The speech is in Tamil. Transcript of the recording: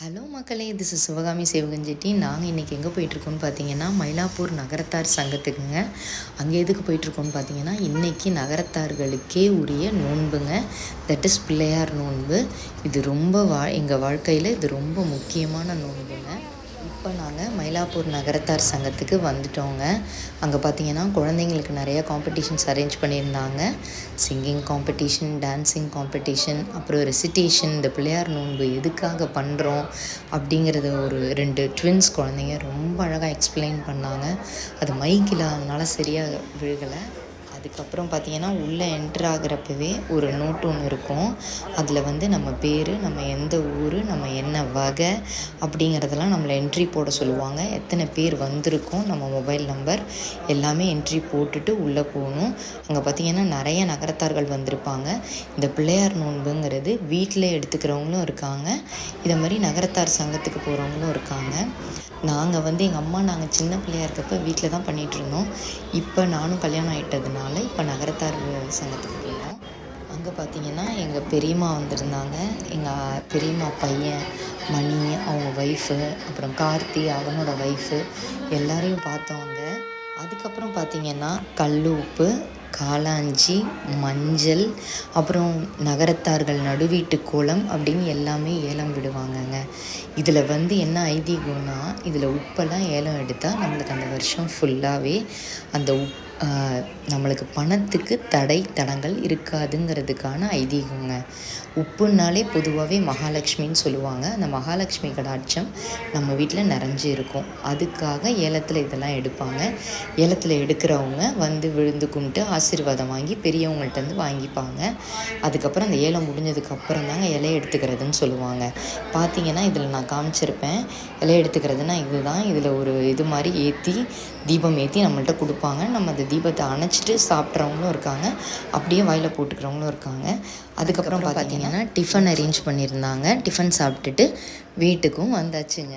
ஹலோ மக்களே, திஸ் இஸ் சிவகாமி சேவகஞ்செட்டி. நாங்கள் இன்றைக்கி எங்கே போயிட்டுருக்கோன்னு பார்த்தீங்கன்னா, மயிலாப்பூர் நகரத்தார் சங்கத்துக்குங்க. அங்கே எதுக்கு போயிட்டுருக்கோன்னு பார்த்தீங்கன்னா, இன்றைக்கி நகரத்தார்களுக்கே உரிய நோன்புங்க. தட் இஸ் பிள்ளையார் நோன்பு. இது ரொம்ப எங்கள் வாழ்க்கையில் இது ரொம்ப முக்கியமான நோன்புங்க. இப்போ நாங்கள் மயிலாப்பூர் நகரத்தார் சங்கத்துக்கு வந்துட்டோங்க. அங்கே பார்த்தீங்கன்னா குழந்தைங்களுக்கு நிறையா காம்படிஷன்ஸ் அரேஞ்ச் பண்ணியிருந்தாங்க. சிங்கிங் காம்படிஷன், டான்ஸிங் காம்படிஷன், அப்புறம் ரெசிட்டேஷன். இந்த பிள்ளையார் நோன்பு எதுக்காக பண்ணுறோம் அப்படிங்கிறத ஒரு 2 ட்வின்ஸ் குழந்தைங்க ரொம்ப அழகாக எக்ஸ்பிளைன் பண்ணாங்க. அது மைக் இல்லாததுனால சரியாக விழுகலை. அதுக்கப்புறம் பார்த்திங்கன்னா உள்ளே என்ட்ரு ஆகிறப்பவே ஒரு நோட்டு ஒன்று இருக்கும். அதில் வந்து நம்ம பேர், நம்ம எந்த ஊர், நம்ம என்ன வகை அப்படிங்கிறதெல்லாம் நம்மளை என்ட்ரி போட சொல்லுவாங்க. எத்தனை பேர் வந்திருக்கோம், நம்ம மொபைல் நம்பர் எல்லாமே என்ட்ரி போட்டுட்டு உள்ளே போகணும். அங்கே பார்த்திங்கன்னா நிறைய நகரத்தார்கள் வந்திருப்பாங்க. இந்த பிள்ளையார் நோன்புங்கிறது வீட்டில் எடுத்துக்கிறவங்களும் இருக்காங்க, இதை மாதிரி நகரத்தார் சங்கத்துக்கு போகிறவங்களும் இருக்காங்க. நாங்கள் வந்து நாங்கள் சின்ன பிள்ளையாக இருக்கப்போ வீட்டில் தான் பண்ணிகிட்ருந்தோம். இப்போ நானும் கல்யாணம் ஆகிட்டதுனால இப்போ நகரத்தார் சங்கத்துக்கு போகிறோம். அங்கே பார்த்திங்கன்னா எங்கள் பெரியம்மா வந்திருந்தாங்க. எங்கள் பெரியம்மா பையன் மணி, அவங்க ஒய்ஃபு, அப்புறம் கார்த்தி அவனோட ஒய்ஃபு எல்லாரையும் பார்த்தோம் அங்கே. அதுக்கப்புறம் பார்த்திங்கன்னா கல் உப்பு, காளாஞ்சி, மஞ்சள், அப்புறம் நகரத்தார்கள் நடுவீட்டு கோலம் அப்படின்னு எல்லாமே ஏலம் விடுவாங்கங்க. இதில் வந்து என்ன ஐதீகம்னா, இதில் உப்பெல்லாம் ஏலம் எடுத்தால் நம்மளுக்கு அந்த வருஷம் ஃபுல்லாகவே அந்த நம்மளுக்கு பணத்துக்கு தடங்கள் இருக்காதுங்கிறதுக்கான ஐதீகங்க. உப்புன்னாலே பொதுவாகவே மகாலட்சுமின்னு சொல்லுவாங்க. அந்த மகாலட்சுமி கடாட்சம் நம்ம வீட்டில் நிறைஞ்சு இருக்கும். அதுக்காக ஏலத்தில் இதெல்லாம் எடுப்பாங்க. ஏலத்தில் எடுக்கிறவங்க வந்து விழுந்து கும்பிட்டு ஆசீர்வாதம் வாங்கி பெரியவங்கள்ட்டேருந்து வாங்கிப்பாங்க. அதுக்கப்புறம் அந்த ஏலம் முடிஞ்சதுக்கப்புறம் தாங்க இலையை எடுத்துக்கிறதுன்னு சொல்லுவாங்க. பார்த்திங்கன்னா இதில் நான் காமிச்சிருப்பேன். இலையை எடுத்துக்கிறதுனா இதுதான். இதில் ஒரு இது மாதிரி ஏற்றி தீபம் ஏற்றி நம்மள்ட்ட கொடுப்பாங்க. நம்ம அந்த தீபத்தை அணைச்சிட்டு சாப்பிட்றவங்களும் இருக்காங்க, அப்படியே வாயில் போட்டுக்கிறவங்களும் இருக்காங்க. அதுக்கப்புறம் பார்த்திங்கன்னா டிஃபன் அரேஞ்ச் பண்ணியிருந்தாங்க. டிஃபன் சாப்பிட்டுட்டு வீட்டுக்கும் வந்தாச்சுங்க.